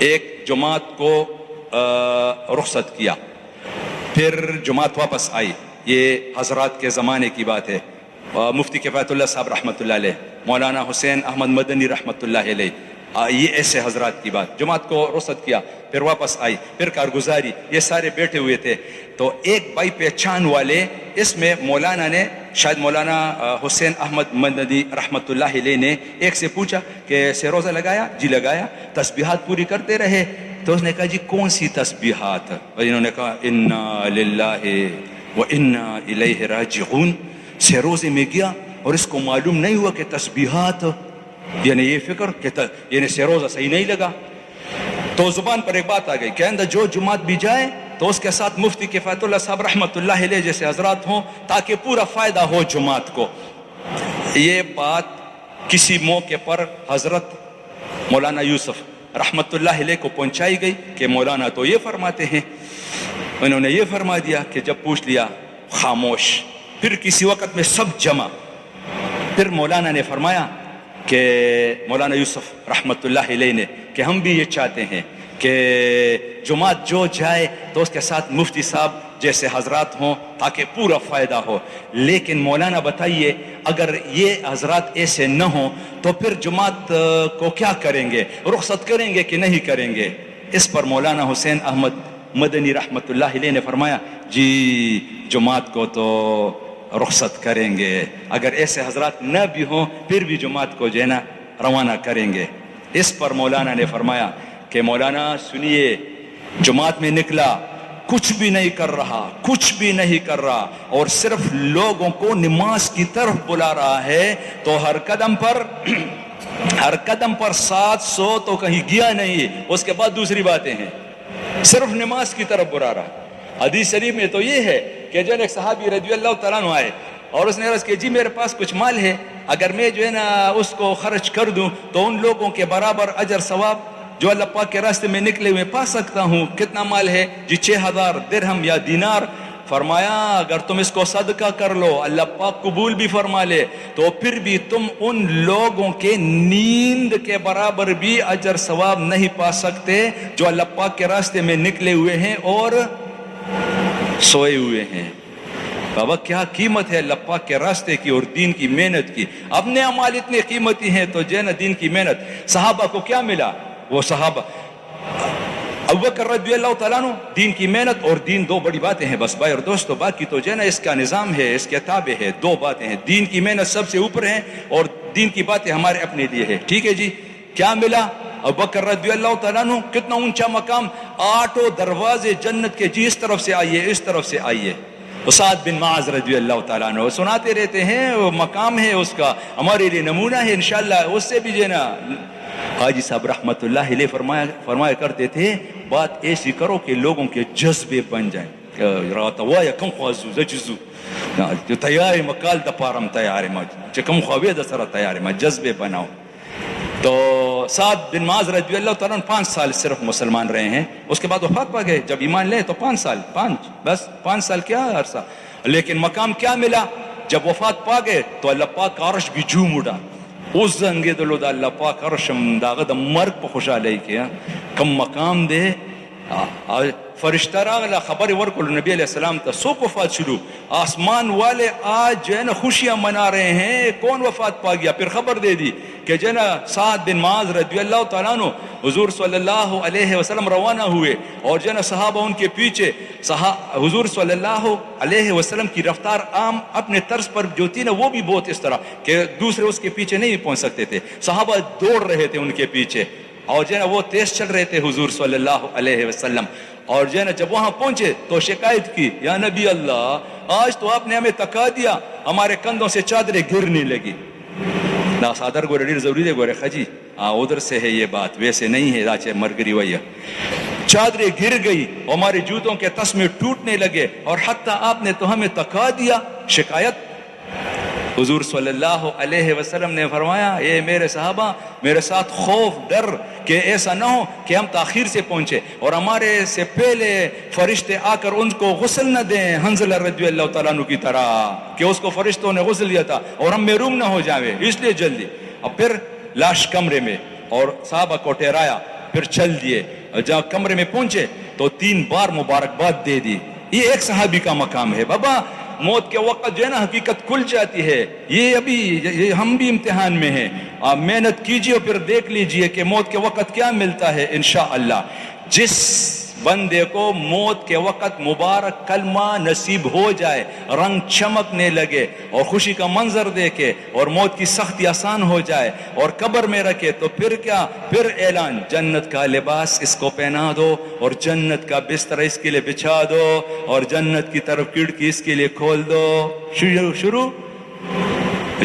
ایک جماعت کو رخصت کیا، پھر جماعت واپس آئی. یہ حضرات کے زمانے کی بات ہے. مفتی کفایت اللہ صاحب رحمۃ اللہ علیہ، مولانا حسین احمد مدنی رحمۃ اللہ علیہ، یہ ایسے حضرات کی بات. جماعت کو رخصت کیا، پھر واپس آئی، پھر کارگزاری، یہ سارے بیٹھے ہوئے تھے. تو ایک بھائی پہچان والے، اس میں مولانا نے، شاید مولانا حسین احمد مدنی رحمۃ اللہ علیہ نے ایک سے پوچھا کہ سے روزہ لگایا؟ جی لگایا. تسبیحات پوری کرتے رہے؟ تو اس نے کہا جی کون سی تسبیحات؟ اور انہوں نے کہا انا للہ و انا الیہ راجعون. سے روزے میں گیا اور اس کو معلوم نہیں ہوا کہ تسبیحات، یعنی یہ فکر کہ یعنی سے روزہ صحیح نہیں لگا. تو زبان پر ایک بات آ گئی کہ اندر جو جماعت بھی جائے تو اس کے ساتھ مفتی کفایت اللہ صاحب رحمۃ اللہ علیہ جیسے حضرات ہوں تاکہ پورا فائدہ ہو جماعت کو. یہ بات کسی موقع پر حضرت مولانا یوسف رحمۃ اللہ علیہ کو پہنچائی گئی کہ مولانا تو یہ فرماتے ہیں. انہوں نے یہ فرما دیا کہ جب پوچھ لیا خاموش. پھر کسی وقت میں سب جمع. پھر مولانا نے فرمایا کہ مولانا یوسف رحمۃ اللہ علیہ نے کہ ہم بھی یہ چاہتے ہیں کہ جماعت جو جائے تو اس کے ساتھ مفتی صاحب جیسے حضرات ہوں تاکہ پورا فائدہ ہو. لیکن مولانا بتائیے اگر یہ حضرات ایسے نہ ہوں تو پھر جماعت کو کیا کریں گے؟ رخصت کریں گے کہ نہیں کریں گے؟ اس پر مولانا حسین احمد مدنی رحمۃ اللہ علیہ نے فرمایا جی جماعت کو تو رخصت کریں گے، اگر ایسے حضرات نہ بھی ہوں پھر بھی جماعت کو جو ہے نا روانہ کریں گے. اس پر مولانا نے فرمایا کہ مولانا سنیے، جماعت میں نکلا، کچھ بھی نہیں کر رہا، کچھ بھی نہیں کر رہا، اور صرف لوگوں کو نماز کی طرف بلا رہا ہے. تو ہر قدم پر 700 تو کہیں گیا نہیں. اس کے بعد دوسری باتیں ہیں، صرف نماز کی طرف بلا رہا. حدیث شریف میں تو یہ ہے کہ جو ایک صحابی رضی اللہ تعالیٰ عنہ آئے اور اس نے عرض کہ جی میرے پاس کچھ مال ہے، اگر میں جو ہے نا اس کو خرچ کر دوں تو ان لوگوں کے برابر اجر ثواب جو اللہ پاک کے راستے میں نکلے ہوئے پا سکتا ہوں. کتنا مال ہے؟ جی 6000 درہم یا دینار. فرمایا اگر تم اس کو صدقہ کر لو اللہ پاک قبول بھی فرما لے تو پھر بھی تم ان لوگوں کے نیند کے برابر بھی اجر ثواب نہیں پا سکتے جو اللہ پاک کے راستے میں نکلے ہوئے ہیں اور سوئے ہوئے ہیں. بابا کیا قیمت ہے اللہ پاک کے راستے کی اور دین کی محنت کی. اپنے اعمال اتنے قیمتی ہیں تو جو ہے نا دین کی محنت. صحابہ کو کیا ملا؟ وہ صحابہ ابوبکر رضی اللہ تعالیٰ عنہ، دین کی محنت اور دین دو بڑی باتیں ہیں بس بھائی اور دوستو، باقی تو جو ہے نا اس کا نظام ہے، اس کے تابع ہے. دو باتیں ہیں، دین کی محنت سب سے اوپر ہے اور دین کی باتیں ہمارے اپنے لیے ہے. ٹھیک ہے جی. کیا ملا؟ ابوبکر رضی اللہ تعالیٰ عنہ کتنا اونچا مقام، 8 دروازے جنت کے، جی اس طرف سے آئیے اس طرف سے آئیے. سعد بن معاذ رضی اللہ تعالیٰ عنہ سناتے رہتے ہیں، وہ مقام ہے اس کا ہمارے لیے نمونہ ہے انشاءاللہ. اس سے بھی جو ہے نا حاجی صاحب رحمت اللہ علیہ فرمایا کرتے تھے بات ایسی کرو کہ لوگوں کے جذبے بن جائیں. راتوایا کم خوازو زجزو تیار مکال دا پارم تیار ما کم خواوی دا سر تیار ما جذبے بناؤ. تو سعد بن معاذ رضی اللہ تعالیٰ 5 سال صرف مسلمان رہے ہیں. اس کے بعد وفات پا گئے. جب ایمان لے تو 5 سال، بس 5 سال کیا عرصہ. لیکن مقام کیا ملا؟ جب وفات پا گئے تو اللہ پاک کا عرش بھی جھوم اٹھا. اس زنگے دلو دا اللہ پاک عرشم داغ دا مرگ پا خوشحالی کیا کم مقام دے. فرشتہ راغلا خبر ورکل نبی علیہ السلام تا سوک وفات شروع. آسمان والے آج جو ہے نا خوشیاں منا رہے ہیں کون وفات پا گیا. پھر خبر دے دی کہ جو ہے نا سعد بن معاذ رضی اللہ تعالیٰ عنہ حضور صلی اللہ علیہ وسلم روانہ ہوئے اور جو ہے نا صحابہ ان کے پیچھے. حضور صلی اللہ علیہ وسلم کی رفتار عام اپنے طرز پر جو تھی نا وہ بھی بہت اس طرح کہ دوسرے اس کے پیچھے نہیں پہنچ سکتے تھے. صحابہ دوڑ رہے تھے ان کے پیچھے اور جو ہے نا وہ تیز چل رہے تھے حضور صلی اللہ علیہ وسلم. اور جو ہے نا جب وہاں پہنچے تو شکایت کی یا نبی اللہ آج تو آپ نے ہمیں تکا دیا، ہمارے کندھوں سے چادریں گرنے لگی. نا صادر گورے ڈیر ضروری ہے گورے خجی ادھر سے ہے یہ بات، ویسے نہیں ہے. راچے مرگری ویا چادریں گر گئی، ہمارے جوتوں کے تسمے ٹوٹنے لگے اور حتیٰ آپ نے تو ہمیں تکا دیا. شکایت. حضور صلی اللہ علیہ وسلم نے فرمایا اے میرے صحابہ میرے ساتھ خوف ڈر کہ ایسا نہ ہو کہ ہم تاخیر سے پہنچے اور ہمارے سے پہلے فرشتے آ کر ان کو غسل نہ دیں حنظلہ رضی اللہ تعالیٰ عنہ کی طرح کہ اس کو فرشتوں نے غسل دیا تھا اور ہم محروم نہ ہو جاوے، اس لیے جلدی. اب پھر لاش کمرے میں اور صحابہ کو ٹھہرایا پھر چل دیے، اور جب کمرے میں پہنچے تو 3 بار مبارکباد دے دی. یہ ایک صحابی کا مقام ہے. بابا موت کے وقت جو ہے نا حقیقت کھل جاتی ہے. یہ ابھی ہم بھی امتحان میں ہیں. آپ محنت کیجئے اور پھر دیکھ لیجئے کہ موت کے وقت کیا ملتا ہے. انشاءاللہ جس بندے کو موت کے وقت مبارک کلمہ نصیب ہو جائے، رنگ چمکنے لگے اور خوشی کا منظر دیکھے اور موت کی سختی آسان ہو جائے اور قبر میں رکھے، تو پھر کیا؟ پھر اعلان، جنت کا لباس اس کو پہنا دو اور جنت کا بستر اس کے لیے بچھا دو اور جنت کی طرف کھڑکی اس کے لیے کھول دو. شروع.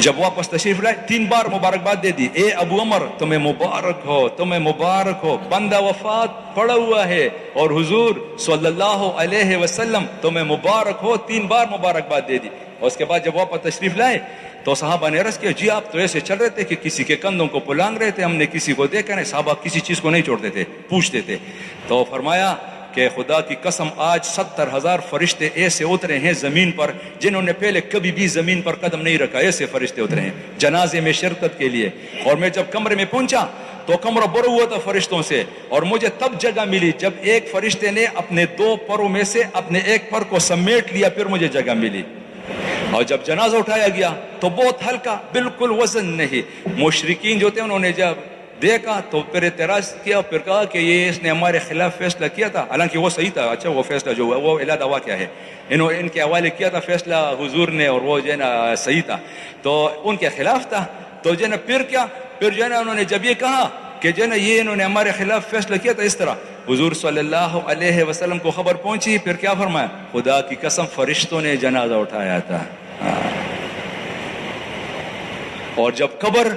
جب واپس تشریف لائے 3 بار مبارکباد دے دی. اے ابو عمر تمہیں مبارک ہو، تمہیں مبارک ہو، بندہ وفات پڑا ہوا ہے اور حضور صلی اللہ علیہ وسلم تمہیں مبارک ہو. 3 بار مبارکباد دے دی. اور اس کے بعد جب واپس تشریف لائے تو صحابہ نے عرض کیا، جی آپ تو ایسے چل رہے تھے کہ کسی کے کندھوں کو پلانگ رہے تھے، ہم نے کسی کو دیکھا نہیں. صحابہ کسی چیز کو نہیں چھوڑتے تھے، پوچھتے تھے. تو فرمایا کہ خدا کی قسم آج 70,000 فرشتے ایسے اترے ہیں زمین پر جنہوں نے پہلے کبھی بھی زمین پر قدم نہیں رکھا. ایسے فرشتے اترے ہیں جنازے میں شرکت کے لیے. اور میں جب کمرے میں پہنچا تو کمرہ بھرا ہوا تھا فرشتوں سے، اور مجھے تب جگہ ملی جب ایک فرشتے نے اپنے 2 پروں میں سے اپنے ایک پر کو سمیٹ لیا، پھر مجھے جگہ ملی. اور جب جنازہ اٹھایا گیا تو بہت ہلکا، بالکل وزن نہیں. مشرکین جو تھے انہوں نے جب دیکھا تو پھر اعتراض کیا، پھر کہا کہ یہ اس نے ہمارے خلاف فیصلہ کیا تھا، حالانکہ وہ صحیح تھا. اچھا وہ فیصلہ جو ہوا وہ اعلیٰ دعویٰ کیا ہے، ان کے حوالے کیا تھا فیصلہ حضور نے، اور وہ جو ہے نا صحیح تھا، تو ان کے خلاف تھا. تو جو ہے نا پھر کیا، پھر جو ہے نا انہوں نے جب یہ کہا کہ جو ہے نا یہ انہوں نے ہمارے خلاف فیصلہ کیا تھا اس طرح، حضور صلی اللہ علیہ وسلم کو خبر پہنچی. پھر کیا فرمایا، خدا کی قسم فرشتوں نے جنازہ اٹھایا تھا. اور جب قبر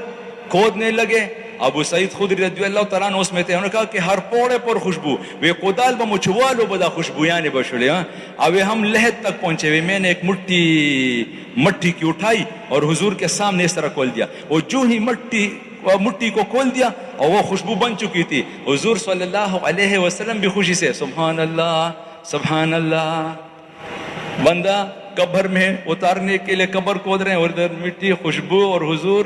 کھودنے لگے، ابو سعید خدری رضی اللہ تعالیٰ عنہ اس میں تھے، انہوں نے کہا کہ ہر پوڑے پر خوشبو وے کودال بمچوالو بدا خوشبو یعنی بشلے. اب ہم لہد تک پہنچے ہوئے. میں نے ایک مٹی کی اٹھائی اور حضور کے سامنے اس طرح کھول دیا. وہ جو ہی مٹی کو کھول دیا اور وہ خوشبو بن چکی تھی. حضور صلی اللہ علیہ وسلم بھی خوشی سے سبحان اللہ سبحان اللہ. بندہ قبر میں اتارنے کے لیے قبر کھود رہے ہیں اور ادھر مٹی، خوشبو اور حضور.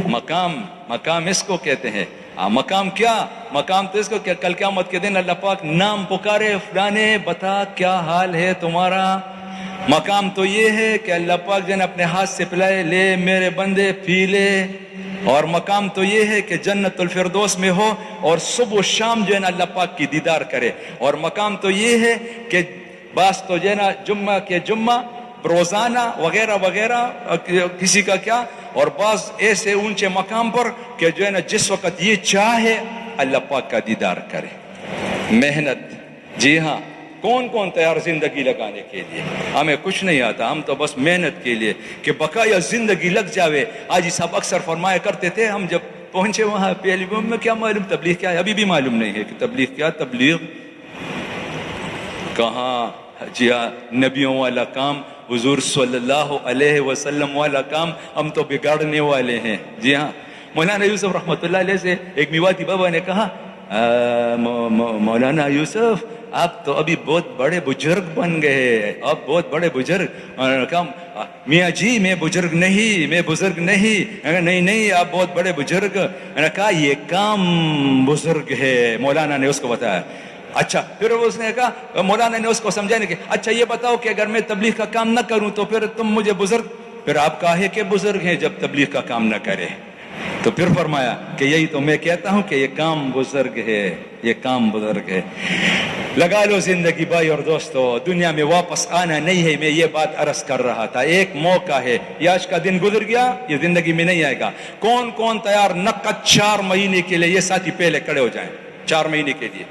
مقام اس کو کہتے ہیں. مقام کیا؟ مقام تو اس کو کہ کل قیامت کے دن اللہ پاک نام پکارے، فلانے بتا کیا حال ہے تمہارا. مقام تو یہ ہے کہ اللہ پاک جن اپنے ہاتھ سے پلائے، لے میرے بندے پی لے. اور مقام تو یہ ہے کہ جنت الفردوس میں ہو اور صبح و شام جو ہے نا اللہ پاک کی دیدار کرے. اور مقام تو یہ ہے کہ بعض تو جو ہے نا جمعہ کے جمعہ روزانہ وغیرہ وغیرہ کسی کا کیا، اور بعض ایسے اونچے مقام پر کہ جو ہے نا جس وقت یہ چاہے اللہ پاک کا دیدار کرے. محنت، جی ہاں، کون تیار زندگی لگانے کے لیے؟ ہمیں کچھ نہیں آتا، ہم تو بس محنت کے لیے کہ بقایا زندگی لگ جاوے. آج صاحب اکثر فرمایا کرتے تھے، ہم جب پہنچے وہاں پہلی میں کیا معلوم تبلیغ کیا ہے، ابھی بھی معلوم نہیں ہے کہ تبلیغ کیا. تبلیغ کہاں؟ جی ہاں، نبیوں والا کام، حضور صلی اللہ علیہ وسلم والا کام ہم تو بگاڑنے والے ہیں. جی ہاں، مولانا یوسف رحمۃ اللہ علیہ سے ایک میواتی بابا نے کہا، مولانا یوسف آپ تو ابھی بہت بڑے بزرگ بن گئے، آپ بہت بڑے بزرگ. میاں جی میں بزرگ نہیں. نہیں آپ بہت بڑے بزرگ. میں نے کہا یہ کام بزرگ ہے. مولانا نے اس کو بتایا. اچھا پھر اس نے کہا، مولانا نے اس کو سمجھانے کے، اچھا یہ بتاؤ کہ اگر میں تبلیغ کا کام نہ کروں تو پھر تم مجھے بزرگ، پھر آپ کہے کہ بزرگ ہیں جب تبلیغ کا کام نہ کرے. تو پھر فرمایا کہ یہی تو میں کہتا ہوں کہ یہ کام بزرگ ہے، یہ کام بزرگ ہے. لگا لو زندگی بھائی اور دوستو، دنیا میں واپس آنا نہیں ہے. میں یہ بات عرض کر رہا تھا، ایک موقع ہے، یہ آج کا دن گزر گیا، یہ زندگی میں نہیں آئے گا. کون تیار نقد 4 مہینے کے لیے؟ یہ ساتھی پہلے کھڑے ہو جائیں. 4 مہینے کے لیے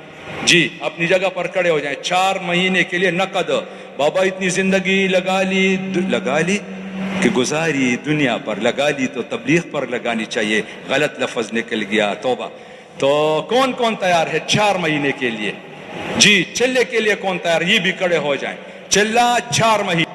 جی اپنی جگہ پر کھڑے ہو جائیں. 4 مہینے کے لیے نقد. بابا اتنی زندگی لگا لی کہ گزاری دنیا پر، لگا لی تو تبلیغ پر لگانی چاہیے. غلط لفظ نکل گیا، توبہ. تو کون تیار ہے 4 مہینے کے لیے؟ جی چلے کے لیے کون تیار؟ یہ بھی کھڑے ہو جائیں. چلا 4 مہینے.